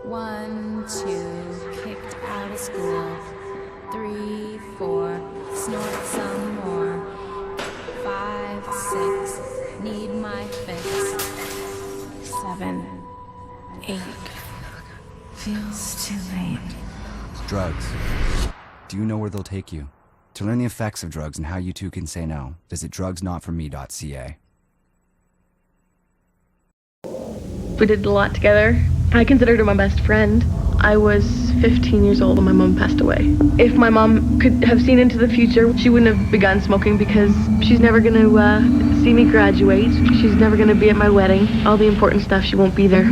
1, 2, kicked out of school. 3, 4, snort some more. 5, 6, need my fix. 7, 8, feels too late. Drugs. Do you know where they'll take you? To learn the effects of drugs and how you too can say no, visit drugsnotforme.ca. We did a lot together. I considered her my best friend. I was 15 years old when my mom passed away. If my mom could have seen into the future, she wouldn't have begun smoking because she's never going to see me graduate. She's never going to be at my wedding. All the important stuff, she won't be there.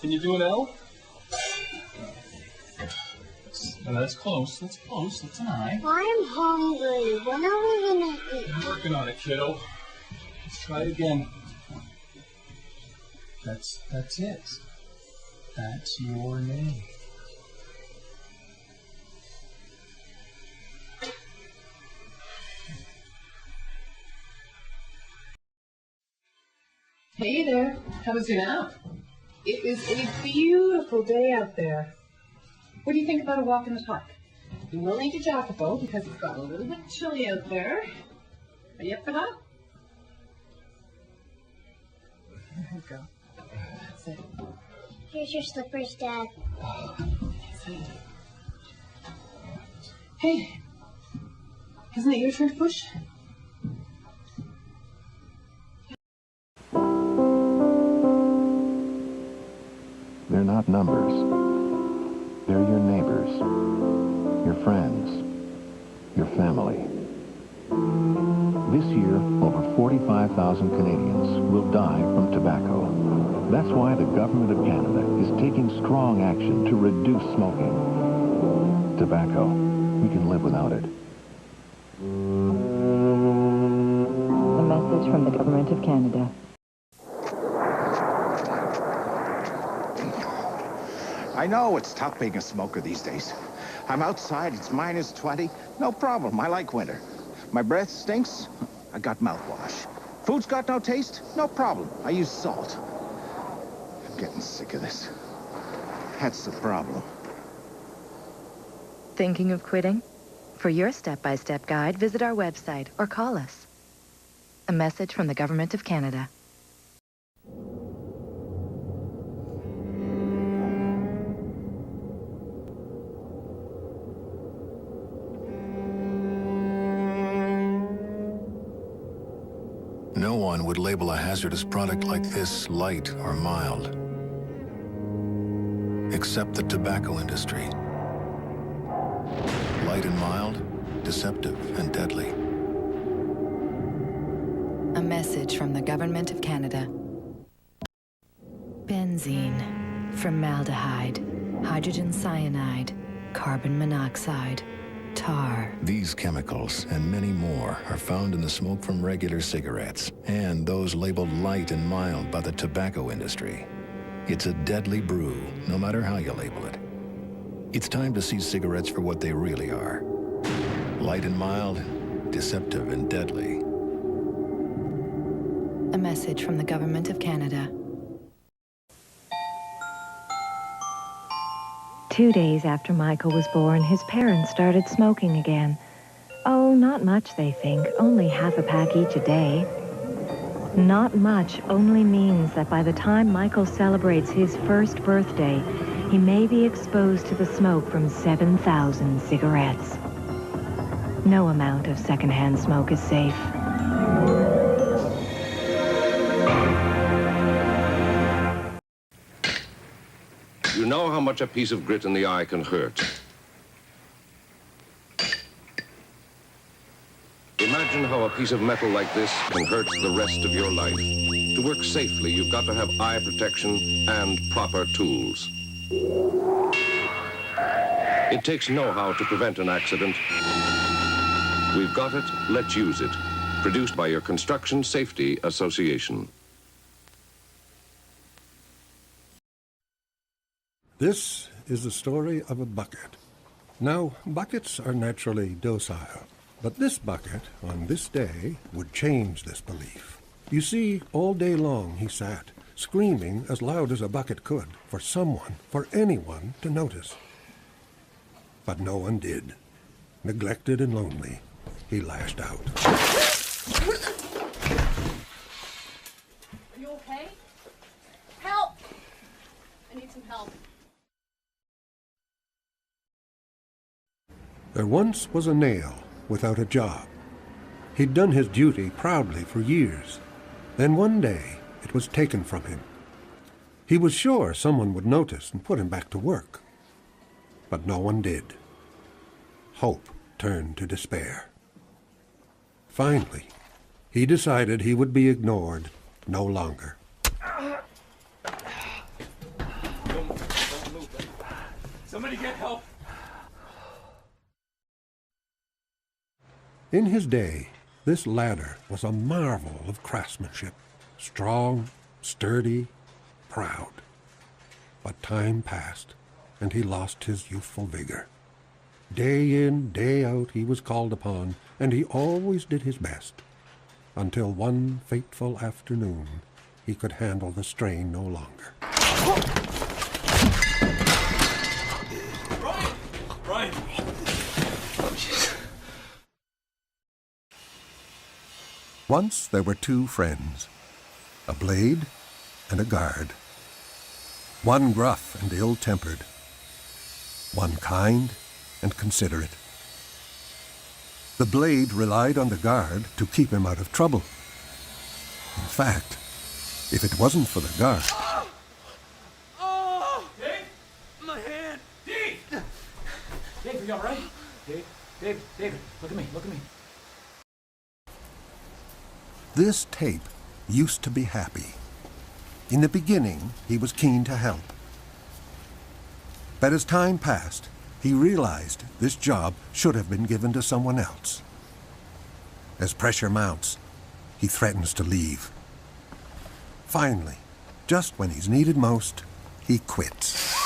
Can you do an L? That's close. That's close. That's an I. I'm hungry. When are we gonna eat? I'm working on it, kiddo. Let's try it again. That's it. That's your name. Hey there, how was your nap? It is a beautiful day out there. What do you think about a walk in the park? You will need your jacket though, because it's got a little bit chilly out there. Are you up for that? There we go. That's it. Here's your slippers, Dad. Hey, isn't it your turn to push? They're not numbers. They're your neighbors, your friends, your family. This year, over 45,000 Canadians will die from tobacco. That's why the Government of Canada is taking strong action to reduce smoking. Tobacco, we can live without it. A message from the Government of Canada. I know it's tough being a smoker these days. I'm outside, it's -20. No problem, I like winter. My breath stinks, I got mouthwash. Food's got no taste, no problem, I use salt. I'm getting sick of this. That's the problem. Thinking of quitting? For your step-by-step guide, visit our website or call us. A message from the Government of Canada. No one would label a hazardous product like this light or mild, except the tobacco industry. Light and mild, deceptive and deadly. A message from the Government of Canada. Benzene, formaldehyde, hydrogen cyanide, carbon monoxide, tar. These chemicals and many more are found in the smoke from regular cigarettes and those labeled light and mild by the tobacco industry. It's a deadly brew, no matter how you label it. It's time to see cigarettes for what they really are. Light and mild, deceptive and deadly. A message from the Government of Canada. 2 days after Michael was born, his parents started smoking again. Oh, not much, they think. Only half a pack each a day. Not much only means that by the time Michael celebrates his first birthday, he may be exposed to the smoke from 7,000 cigarettes. No amount of secondhand smoke is safe. You know how much a piece of grit in the eye can hurt. Imagine how a piece of metal like this can hurt the rest of your life. To work safely, you've got to have eye protection and proper tools. It takes know-how to prevent an accident. We've got it, let's use it. Produced by your Construction Safety Association. This is the story of a bucket. Now, buckets are naturally docile, but this bucket, on this day, would change this belief. You see, all day long he sat, screaming as loud as a bucket could, for someone, for anyone to notice. But no one did. Neglected and lonely, he lashed out. Are you okay? Help! I need some help. There once was a nail without a job. He'd done his duty proudly for years. Then one day, it was taken from him. He was sure someone would notice and put him back to work. But no one did. Hope turned to despair. Finally, he decided he would be ignored no longer. Somebody get help! In his day, this ladder was a marvel of craftsmanship. Strong, sturdy, proud. But time passed, and he lost his youthful vigor. Day in, day out, he was called upon, and he always did his best. Until one fateful afternoon, he could handle the strain no longer. Brian! Once there were two friends, a blade and a guard. One gruff and ill-tempered, one kind and considerate. The blade relied on the guard to keep him out of trouble. In fact, if it wasn't for the guard... Oh! Dave? My hand! Dave! Dave, are you all right? David, look at me, look at me. This tape used to be happy. In the beginning, he was keen to help. But as time passed, he realized this job should have been given to someone else. As pressure mounts, he threatens to leave. Finally, just when he's needed most, he quits.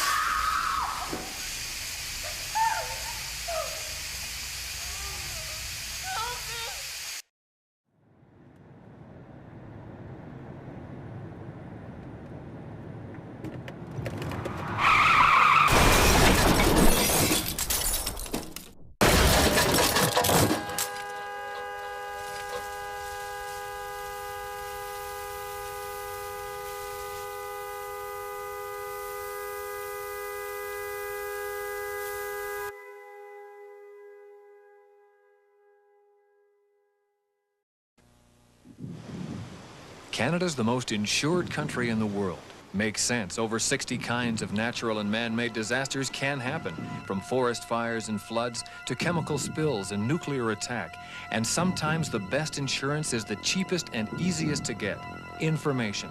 Canada's the most insured country in the world. Makes sense. Over 60 kinds of natural and man-made disasters can happen, from forest fires and floods to chemical spills and nuclear attack. And sometimes the best insurance is the cheapest and easiest to get: information.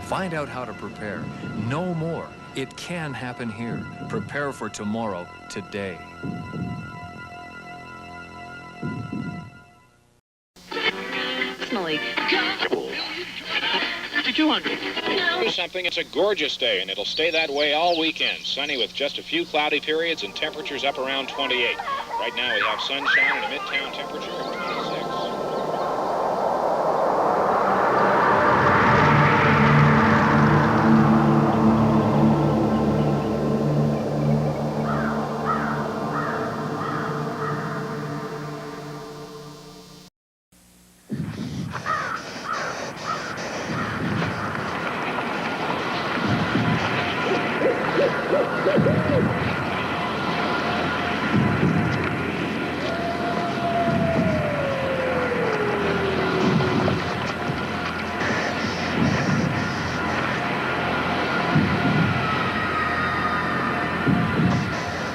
Find out how to prepare. Know more. It can happen here. Prepare for tomorrow, today. Do something. It's a gorgeous day, and it'll stay that way all weekend. Sunny with just a few cloudy periods and temperatures up around 28. Right now we have sunshine and a midtown temperature of 26.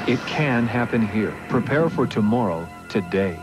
It can happen here. Prepare for tomorrow, today.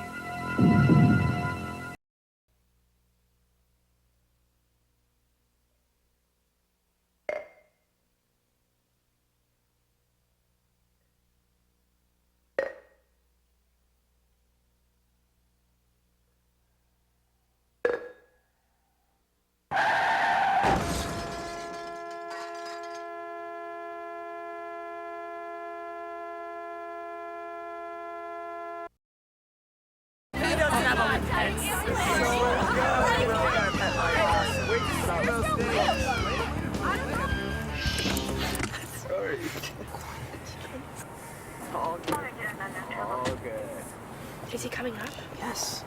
All good. All good. Is he coming up? Yes.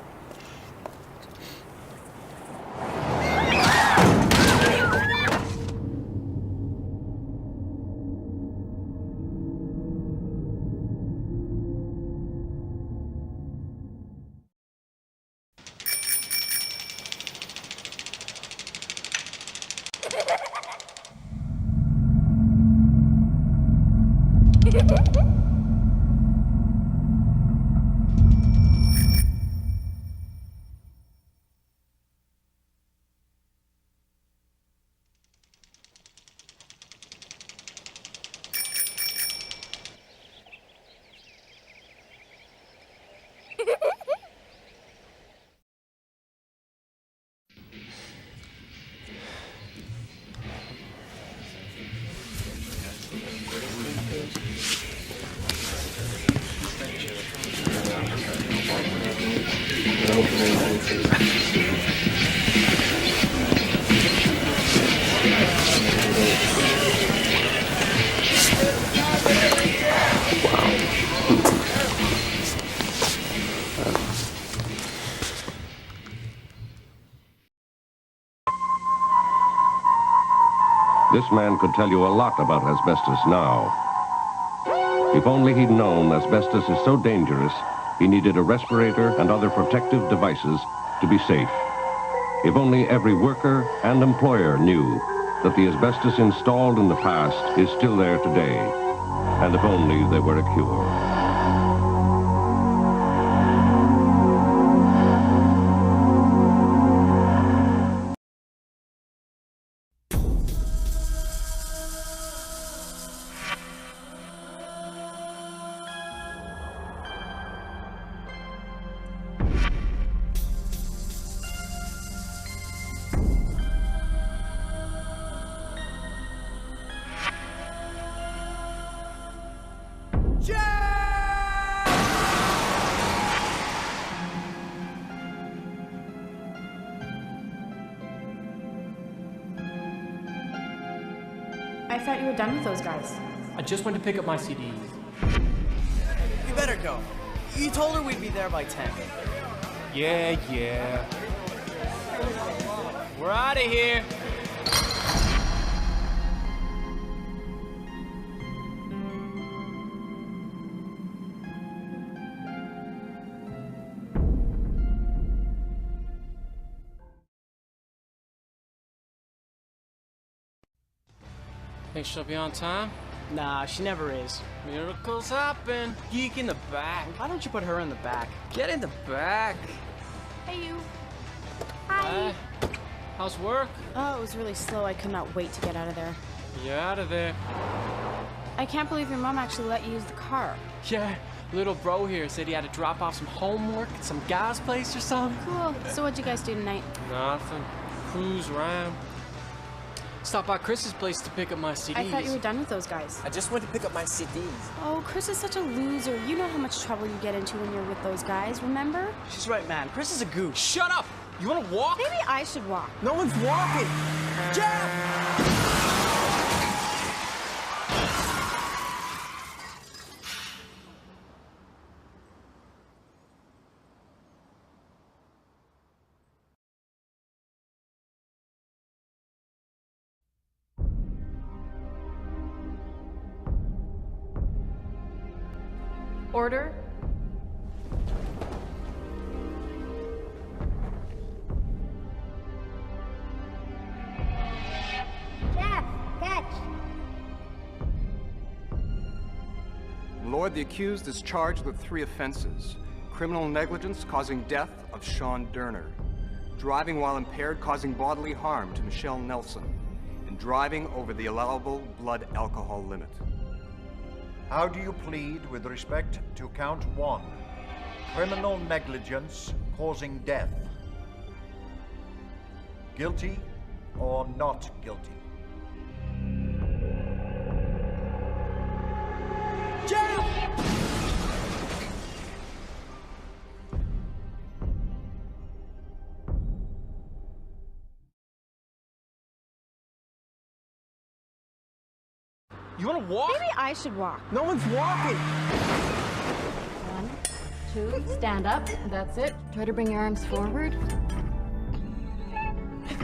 This man could tell you a lot about asbestos now. If only he'd known asbestos is so dangerous, he needed a respirator and other protective devices to be safe. If only every worker and employer knew that the asbestos installed in the past is still there today, and if only there were a cure. I thought you were done with those guys. I just went to pick up my CDs. You better go. You told her we'd be there by 10. Yeah. We're out of here. Think she'll be on time? Nah, she never is. Miracles happen. Geek in the back. Why don't you put her in the back? Get in the back. Hey, you. Hi. How's work? Oh, it was really slow. I could not wait to get out of there. You're out of there. I can't believe your mom actually let you use the car. Yeah, little bro here said he had to drop off some homework at some guy's place or something. Cool. So what'd you guys do tonight? Nothing. Cruise around. Stopped by Chris's place to pick up my CDs. I thought you were done with those guys. I just went to pick up my CDs. Oh, Chris is such a loser. You know how much trouble you get into when you're with those guys, remember? She's right, man. Chris is a goof. Shut up! You wanna walk? Maybe I should walk. No one's walking. Jeff! Order. Jeff, catch. Lord, the accused is charged with 3 offenses. Criminal negligence causing death of Sean Durner. Driving while impaired causing bodily harm to Michelle Nelson. And driving over the allowable blood alcohol limit. How do you plead with respect to count 1? Criminal negligence causing death. Guilty or not guilty? You want to walk? Maybe I should walk. No one's walking. 1, 2, stand up. That's it. Try to bring your arms forward.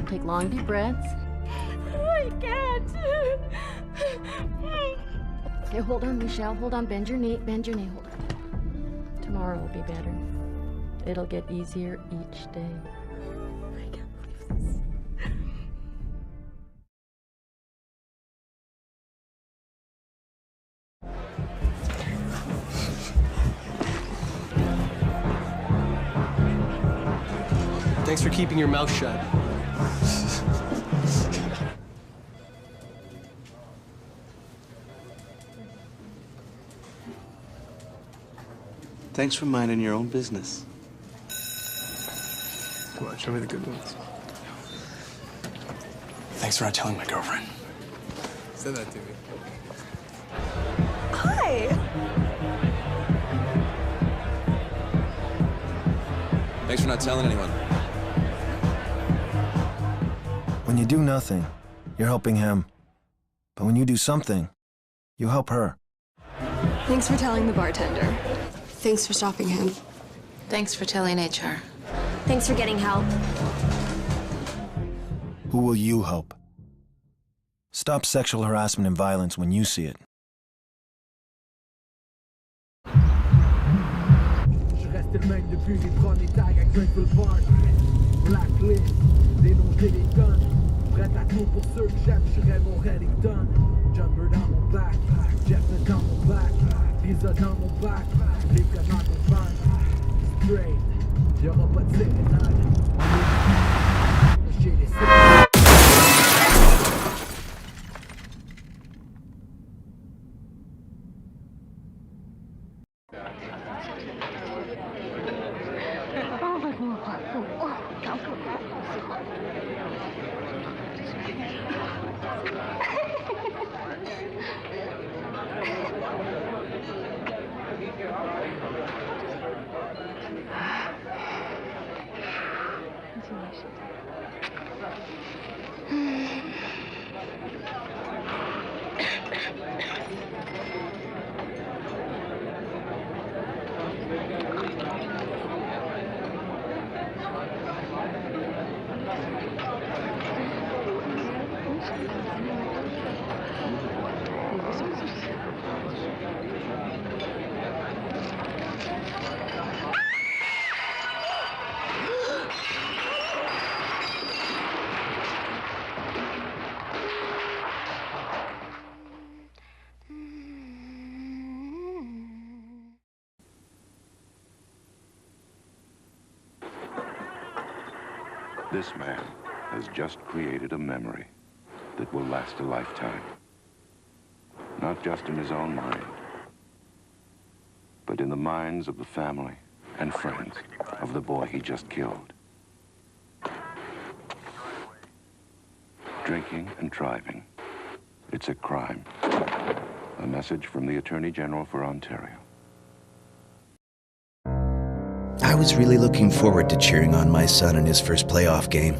Take long, deep breaths. I can't. Okay, hold on, Michelle. Hold on. Bend your knee. Bend your knee. Hold on. Tomorrow will be better. It'll get easier each day. I can't believe this. Thanks for keeping your mouth shut. Thanks for minding your own business. Come on, show me the good ones. Thanks for not telling my girlfriend. Say that to me. Hi. Thanks for not telling anyone. When you do nothing, you're helping him. But when you do something, you help her. Thanks for telling the bartender. Thanks for stopping him. Thanks for telling HR. Thanks for getting help. Who will you help? Stop sexual harassment and violence when you see it. Je reste le même depuis les premiers tags à Grateful Park. Blacklist, dénoncer les guns. Prêt à tout pour ceux que j'aime, j'aurais mon Reddington. Jumper dans mon back, Jeff dans mon back, Lisa dans mon back, les gars m'accompagnent. Straight, y'aura pas de sérénade. J'ai les This man has just created a memory that will last a lifetime. Not just in his own mind, but in the minds of the family and friends of the boy he just killed. Drinking and driving, it's a crime. A message from the Attorney General for Ontario. I was really looking forward to cheering on my son in his first playoff game.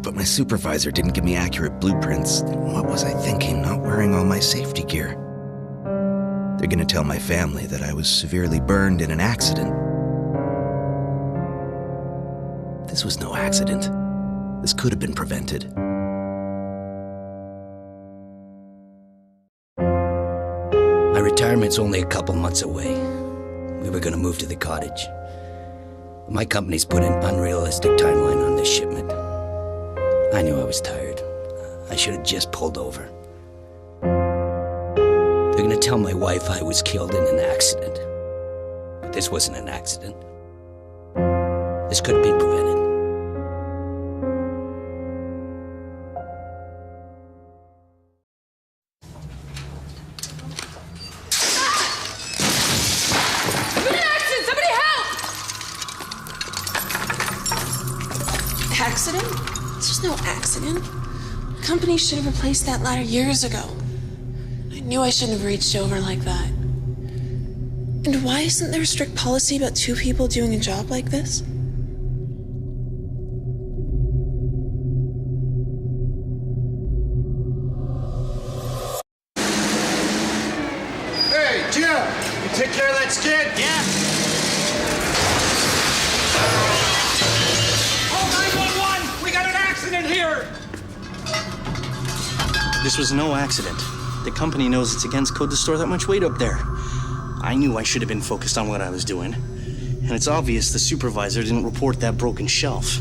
But my supervisor didn't give me accurate blueprints. What was I thinking, not wearing all my safety gear? They're gonna tell my family that I was severely burned in an accident. This was no accident. This could have been prevented. My retirement's only a couple months away. We were gonna move to the cottage. My company's put an unrealistic timeline on this shipment. I knew I was tired. I should have just pulled over. They're gonna tell my wife I was killed in an accident. But this wasn't an accident. This could have been prevented. Accident? This was no accident. The company should have replaced that ladder years ago. I knew I shouldn't have reached over like that. And why isn't there a strict policy about two people doing a job like this? Jim, you take care of that skid? Yeah. Oh, 911! We got an accident here! This was no accident. The company knows it's against code to store that much weight up there. I knew I should have been focused on what I was doing. And it's obvious the supervisor didn't report that broken shelf.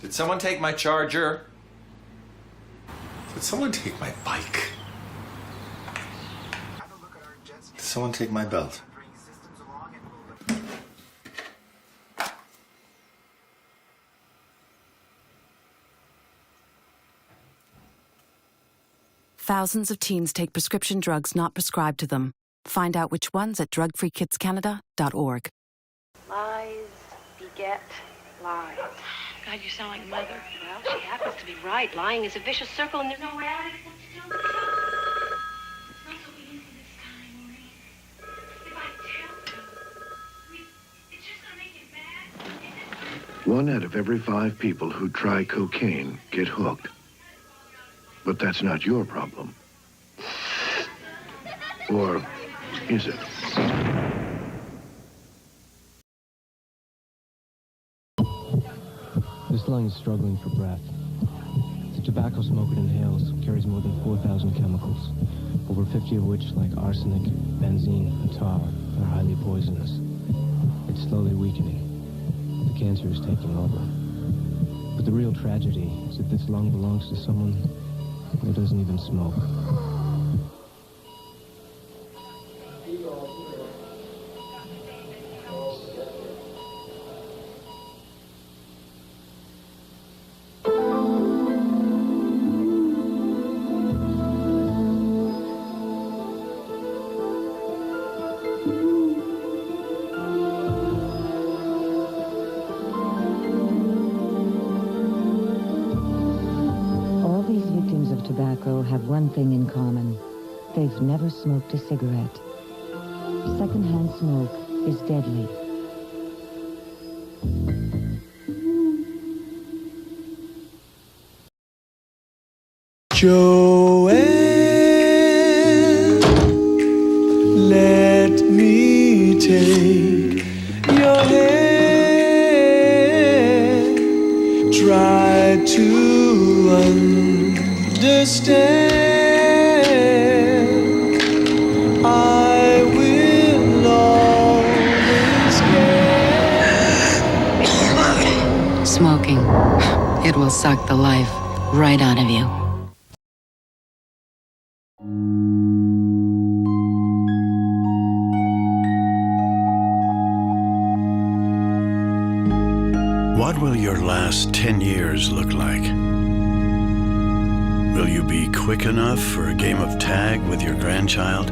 Did someone take my charger? Did someone take my bike? Did someone take my belt? Thousands of teens take prescription drugs not prescribed to them. Find out which ones at drugfreekidscanada.org. Lies beget lies. God, you sound like Mother. Well, she happens to be right. Lying is a vicious circle, and there's no way out except to tell the truth. It's not so easy this time, Maureen. If I tell you, it's just gonna make it bad. 1 out of every 5 people who try cocaine get hooked. But that's not your problem. Or is it? This lung is struggling for breath. The tobacco smoke it inhales carries more than 4,000 chemicals, over 50 of which, like arsenic, benzene, and tar, are highly poisonous. It's slowly weakening. The cancer is taking over. But the real tragedy is that this lung belongs to someone who doesn't even smoke. Tobacco have one thing in common. They've never smoked a cigarette. Secondhand smoke is deadly. Joanne, let me take your hand. Try to understand. I will always care. Smoking. It will suck the life right out of you. What will your last 10 years look like? Will you be quick enough for a game of tag with your grandchild?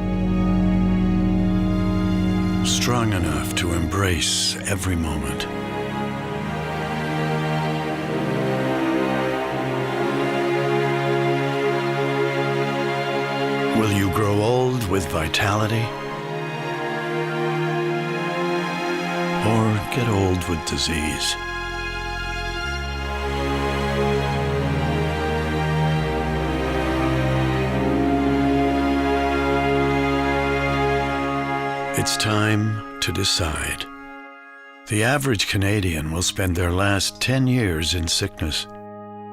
Strong enough to embrace every moment? Will you grow old with vitality? Or get old with disease? It's time to decide. The average Canadian will spend their last 10 years in sickness.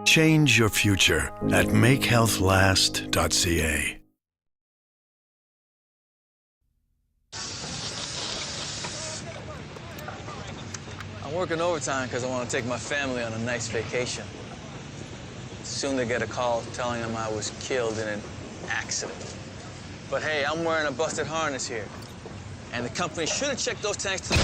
Change your future at makehealthlast.ca. I'm working overtime because I want to take my family on a nice vacation. Soon they get a call telling them I was killed in an accident. But hey, I'm wearing a busted harness here. And the company should have checked those tanks to